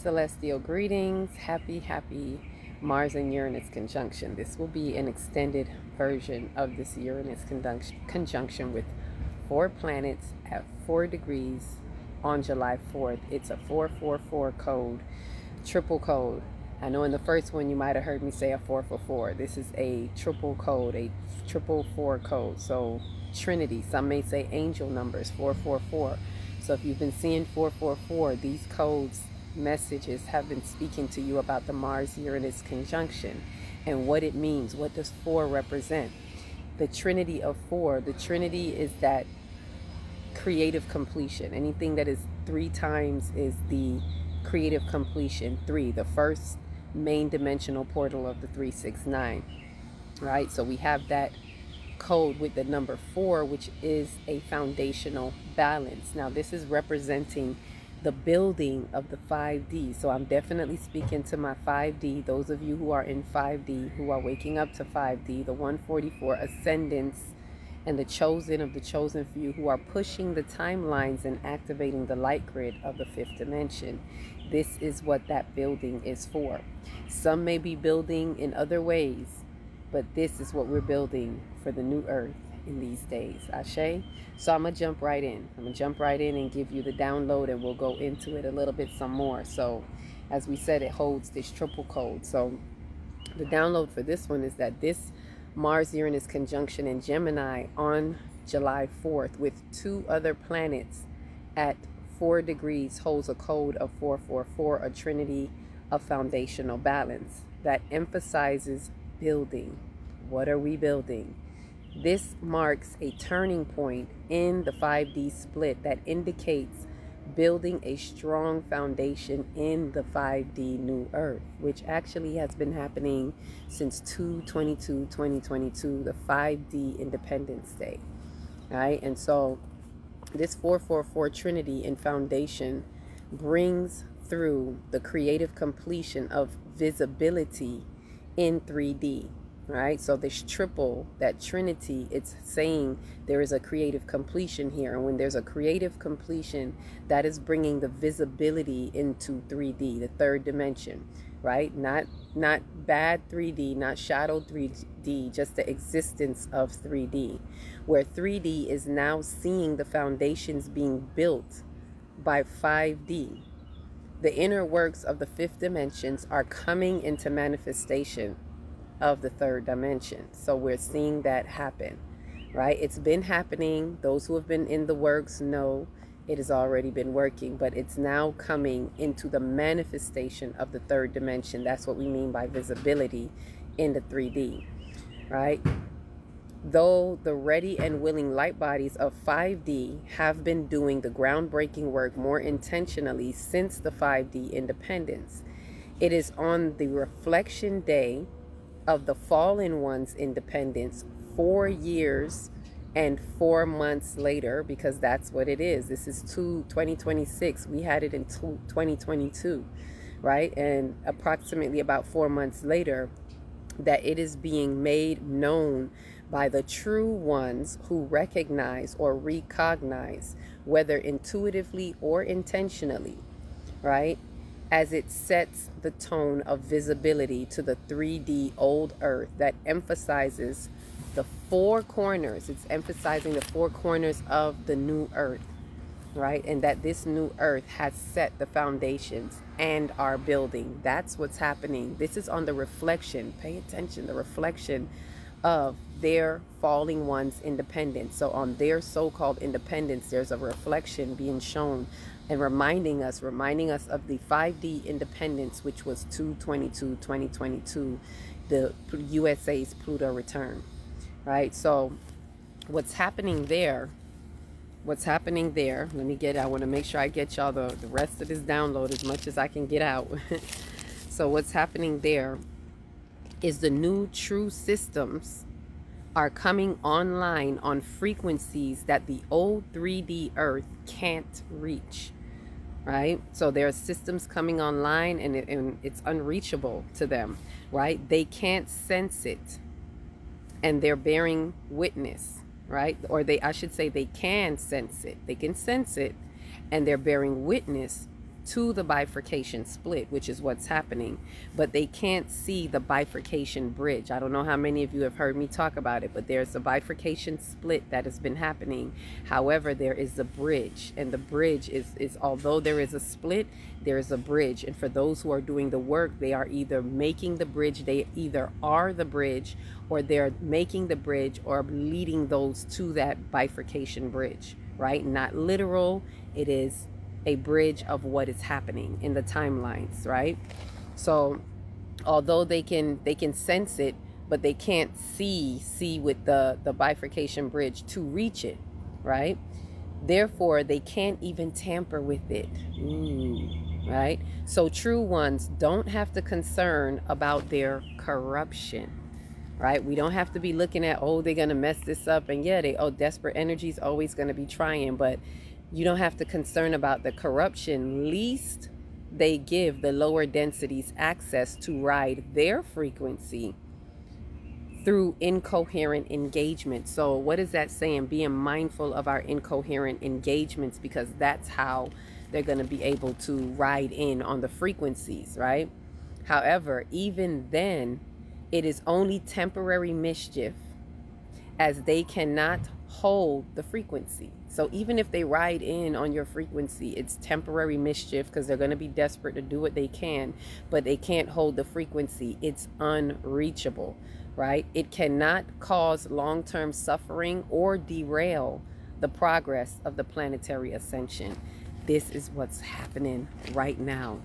Celestial greetings. Happy Mars and Uranus conjunction. This will be an extended version of this Uranus conjunction with 4 planets at 4 degrees on July 4th. It's a 444 code, triple code. I know in the first one you might have heard me say a 444. This is a triple code, a triple four code. So Trinity, some may say angel numbers, 444. So if you've been seeing 444, these codes messages have been speaking to you about the Mars-Uranus conjunction and what it means. What does 4 represent? The Trinity of 4. The Trinity is that creative completion. Anything that is 3 times is the creative completion. 3, the first main dimensional portal of the 369. Right? So we have that code with the number 4, which is a foundational balance. Now this is representing the building of the 5D. So I'm definitely speaking to my 5D, those of you who are in 5D, who are waking up to 5D, the 144 ascendants and the chosen of the chosen few who are pushing the timelines and activating the light grid of the 5th dimension. This is what that building is for. Some may be building in other ways, but this is what we're building for the new earth in these days. Ashe? So I'm going to jump right in. And give you the download, and we'll go into it a little bit some more. So as we said, it holds this triple code. So the download for this one is that this Mars-Uranus conjunction in Gemini on July 4th with 2 other planets at 4 degrees holds a code of 444, a trinity of foundational balance that emphasizes building. What are we building? This marks a turning point in the 5D split that indicates building a strong foundation in the 5D new earth, which actually has been happening since 2/22/2022, the 5D Independence Day. All right, and so this 444 Trinity in foundation brings through the creative completion of visibility in 3D. Right, so this triple, that Trinity, it's saying there is a creative completion here, and when there's a creative completion, that is bringing the visibility into 3D, the 3rd dimension, right? Not bad 3D, not shadow 3D, just the existence of 3D, where 3D is now seeing the foundations being built by 5D. The inner works of the 5th dimensions are coming into manifestation of the 3rd dimension. So we're seeing that happen, right? It's been happening. Those who have been in the works know it has already been working, but it's now coming into the manifestation of the 3rd dimension. That's what we mean by visibility in the 3D, right? Though the ready and willing light bodies of 5D have been doing the groundbreaking work more intentionally since the 5D independence, it is on the reflection day of the fallen one's independence 4 years and 4 months later, because that's what it is. This is 2026. We had it in 2022, right? And approximately about 4 months later, that it is being made known by the true ones who recognize or recognize, whether intuitively or intentionally, right? As it sets the tone of visibility to the 3D old earth that emphasizes the 4 corners. It's emphasizing the 4 corners of the new earth, right? And that this new earth has set the foundations and are building. That's what's happening. This is on the reflection. Pay attention. The reflection of their falling one's independence. So on their so-called independence, there's a reflection being shown and reminding us of the 5D independence, which was 2/22/2022, the USA's Pluto return, right? So what's happening there, I want to make sure I get y'all the rest of this download as much as I can get out. So what's happening there is the new true systems are coming online on frequencies that the old 3D earth can't reach, right? So there are systems coming online, and it's unreachable to them, right? They can't sense it, and they're bearing witness, right? I should say they can sense it. They can sense it, and they're bearing witness to the bifurcation split, which is what's happening, but they can't see the bifurcation bridge. I don't know how many of you have heard me talk about it, but there's a bifurcation split that has been happening. However, there is a bridge, and the bridge is although there is a split, there is a bridge. And for those who are doing the work, they are either making the bridge, they either are the bridge, or they're making the bridge or leading those to that bifurcation bridge, right? Not literal, it is a bridge of what is happening in the timelines, right? So although they can sense it, but they can't see with the bifurcation bridge to reach it, right? Therefore they can't even tamper with it. Right? So true ones don't have to concern about their corruption, right? We don't have to be looking at, oh, they're gonna mess this up, and yeah, desperate energy is always gonna be trying, but you don't have to concern about the corruption, least they give the lower densities access to ride their frequency through incoherent engagement. So what is that saying? Being mindful of our incoherent engagements, because that's how they're going to be able to ride in on the frequencies, right? However, even then, it is only temporary mischief, as they cannot hold the frequency. So even if they ride in on your frequency, it's temporary mischief, because they're going to be desperate to do what they can, but they can't hold the frequency. It's unreachable, right? It cannot cause long-term suffering or derail the progress of the planetary ascension. This is what's happening right now.